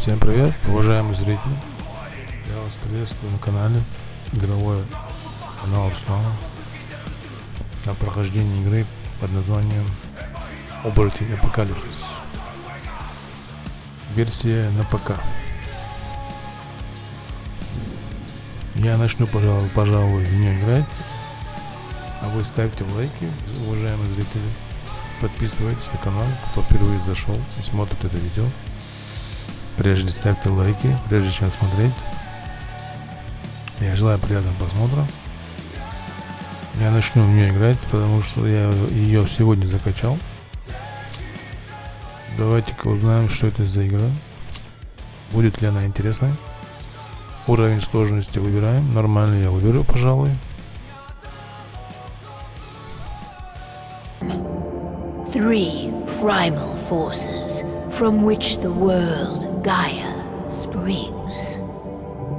Всем привет, уважаемые зрители! Я вас приветствую на канале игровой канал Руслана на прохождении игры под названием АПОКАЛИПСИС. Версия на ПК. Я начну, пожалуй, в нее играть, а вы ставьте лайки, уважаемые зрители. Подписывайтесь на канал, кто впервые зашел и смотрит это видео. Прежде ставьте лайки, прежде чем смотреть. Я желаю приятного просмотра. Я начну в нее играть, потому что я ее сегодня закачал. Давайте-ка узнаем, что это за игра. Будет ли она интересной. Уровень сложности выбираем. Нормальный я выберу, пожалуй. Three primal forces from which the world, Gaia, springs.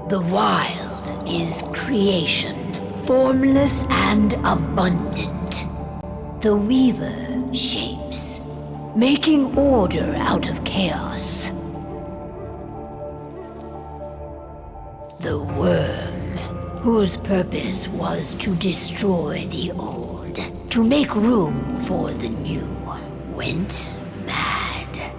The wild is creation, formless and abundant. The weaver shapes, making order out of chaos. The worm, whose purpose was to destroy the old, to make room for the new, went mad.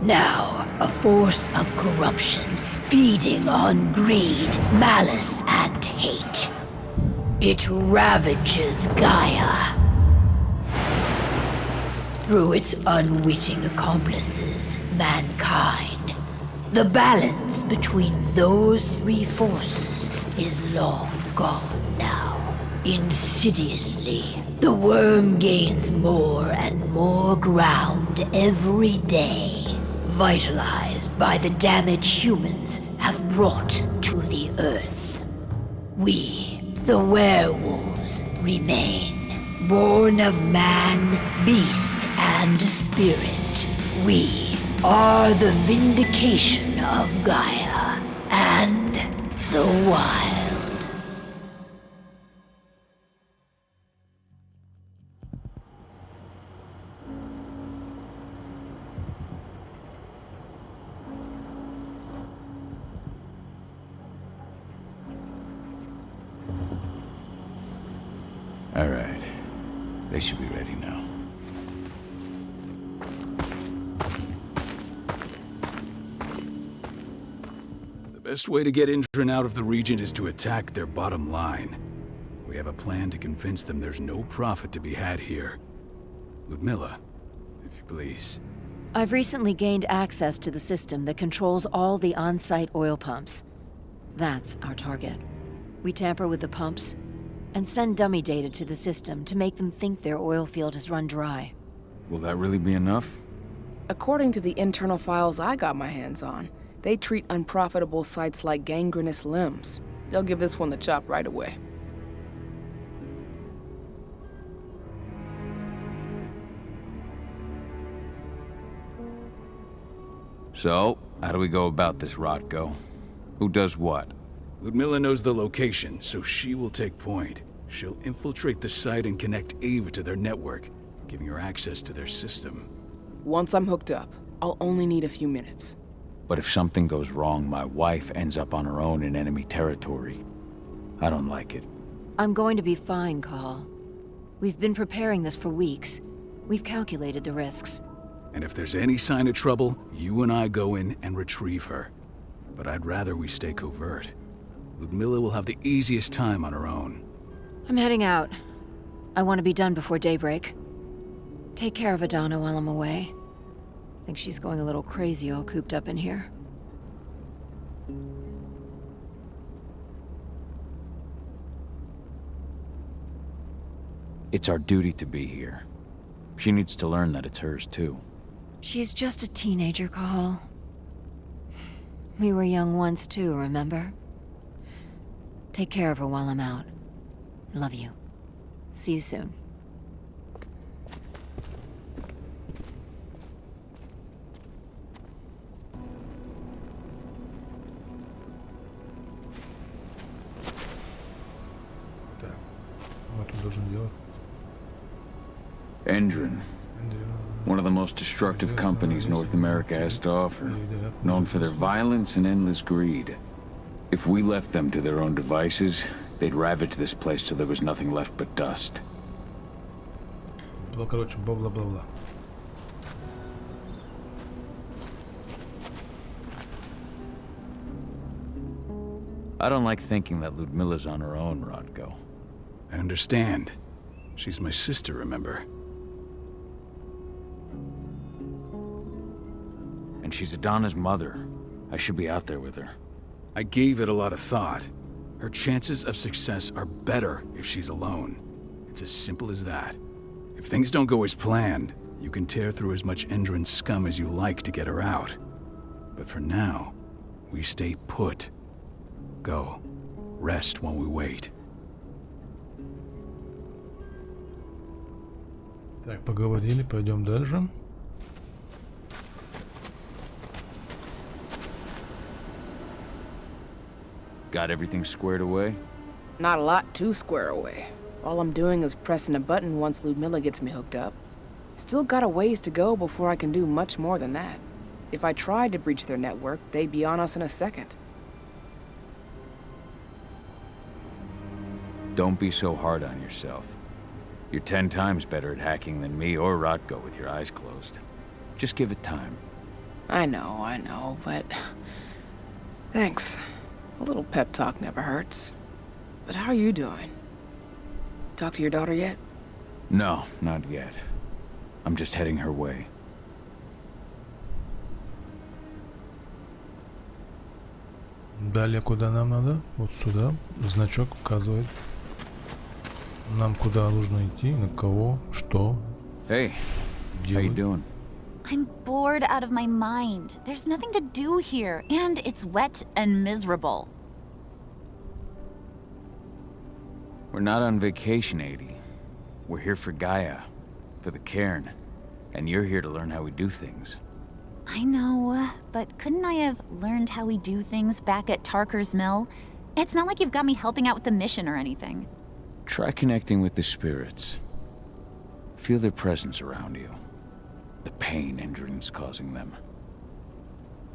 Now, a force of corruption, feeding on greed, malice, and hate. It ravages Gaia. Through its unwitting accomplices, mankind, the balance between those three forces is long gone now. Insidiously, the worm gains more and more ground every day, vitalized by the damage humans have brought to the earth. We, the werewolves, remain, born of man, beast, and spirit. We are the vindication of Gaia and the wild. All right. They should be ready now. The best way to get in and out of the region is to attack their bottom line. We have a plan to convince them there's no profit to be had here. Ludmilla, if you please. I've recently gained access to the system that controls all the on-site oil pumps. That's our target. We tamper with the pumps and send dummy data to the system to make them think their oil field has run dry. Will that really be enough? According to the internal files I got my hands on, they treat unprofitable sites like gangrenous limbs. They'll give this one the chop right away. So, how do we go about this, Rotko? Who does what? Ludmilla knows the location, so she will take point. She'll infiltrate the site and connect Ava to their network, giving her access to their system. Once I'm hooked up, I'll only need a few minutes. But if something goes wrong, my wife ends up on her own in enemy territory. I don't like it. I'm going to be fine, Call. We've been preparing this for weeks. We've calculated the risks. And if there's any sign of trouble, you and I go in and retrieve her. But I'd rather we stay covert. Ludmilla will have the easiest time on her own. I'm heading out. I want to be done before daybreak. Take care of Adana while I'm away. I think she's going a little crazy all cooped up in here. It's our duty to be here. She needs to learn that it's hers too. She's just a teenager, Call. We were young once too, remember? Take care of her while I'm out. Love you. See you soon. Так, вот он должен делать. Endrin. One of the most destructive companies North America has to offer, known for their violence and endless greed. If we left them to their own devices, they'd ravage this place till there was nothing left but dust. Ну, короче, бла-бла-бла-бла. I don't like thinking that Ludmilla's on her own, Rodko. I understand. She's my sister, remember? And she's Adana's mother. I should be out there with her. I gave it a lot of thought. Her chances of success are better if she's alone. It's as simple as that. If things don't go as planned, you can tear through as much Endron scum as you like to get her out. But for now, we stay put. Go. Rest while we wait. Так, поговорили, пойдем дальше. Got everything squared away? Not a lot to square away. All I'm doing is pressing a button once Ludmilla gets me hooked up. Still got a ways to go before I can do much more than that. If I tried to breach their network, they'd be on us in a second. Don't be so hard on yourself. You're 10 times better at hacking than me or Rodko with your eyes closed. Just give it time. I know, but... Thanks. A little pep talk never hurts. But how are you doing? Talk to your daughter yet? No, not yet. I'm just heading her way. Далее куда нам надо? Вот сюда. Значок указывает нам, куда нужно идти, на кого, что Hey, how you делать. doing? I'm bored out of my mind. There's nothing to do here, and it's wet and miserable. We're not on vacation, Adi. We're here for Gaia, for the cairn, and you're here to learn how we do things. I know, but couldn't I have learned how we do things back at Tarker's Mill? It's not like you've got me helping out with the mission or anything. Try connecting with the spirits. Feel their presence around you. The pain Endron's causing them.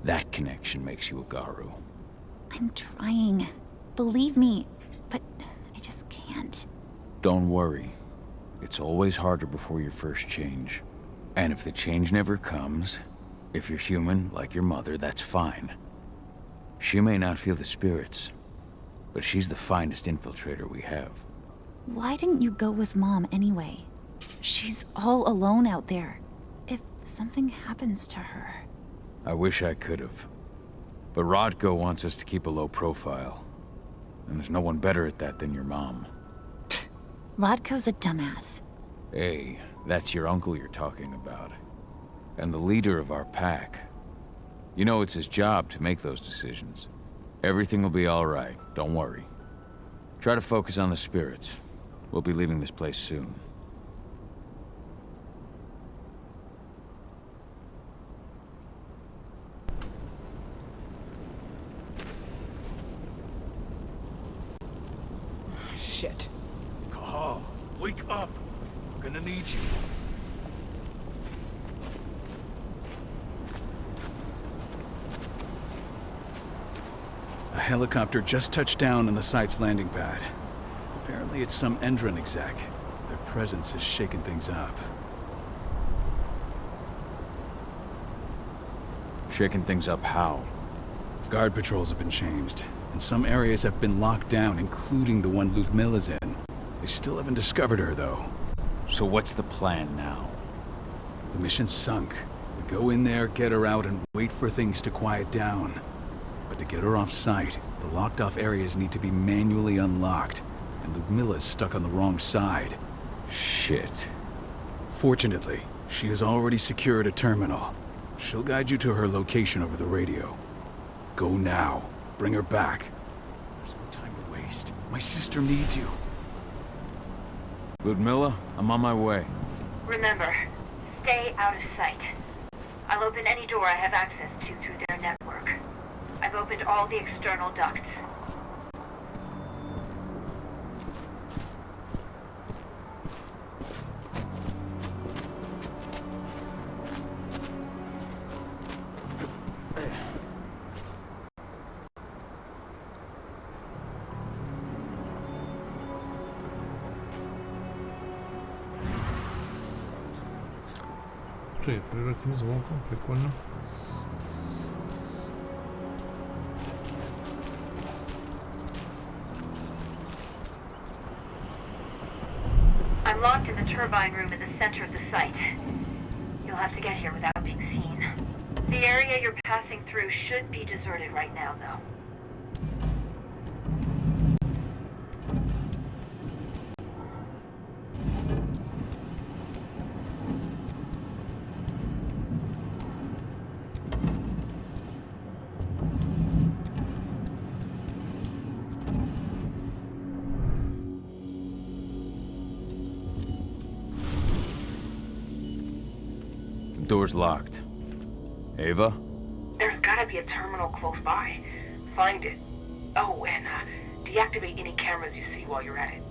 That connection makes you a Garu. I'm trying. Believe me, but I just can't. Don't worry. It's always harder before your first change. And if the change never comes, if you're human, like your mother, that's fine. She may not feel the spirits, but she's the finest infiltrator we have. Why didn't you go with Mom anyway? She's all alone out there. If something happens to her... I wish I could have. But Rodko wants us to keep a low profile. And there's no one better at that than your mom. Rodko's a dumbass. Hey, that's your uncle you're talking about. And the leader of our pack. You know it's his job to make those decisions. Everything will be all right, don't worry. Try to focus on the spirits. We'll be leaving this place soon. Shit. Call. Wake up. I'm gonna need you. A helicopter just touched down on the site's landing pad. Apparently it's some Endron exec. Their presence has shaken things up. Shaking things up how? Guard patrols have been changed, and some areas have been locked down, including the one Ludmilla's in. They still haven't discovered her, though. So what's the plan now? The mission's sunk. We go in there, get her out, and wait for things to quiet down. But to get her off site, the locked-off areas need to be manually unlocked, and Ludmilla's stuck on the wrong side. Shit. Fortunately, she has already secured a terminal. She'll guide you to her location over the radio. Go now. Bring her back. There's no time to waste. My sister needs you. Ludmilla, I'm on my way. Remember, stay out of sight. I'll open any door I have access to through their network. I've opened all the external ducts. ты, превратились в волка, прикольно. I'm locked in the turbine room in the center of the site. You'll have to get here without being seen. The area you're passing through should be deserted right now, though. Door's locked. Ava? There's gotta be a terminal close by. Find it. Oh, and deactivate any cameras you see while you're at it.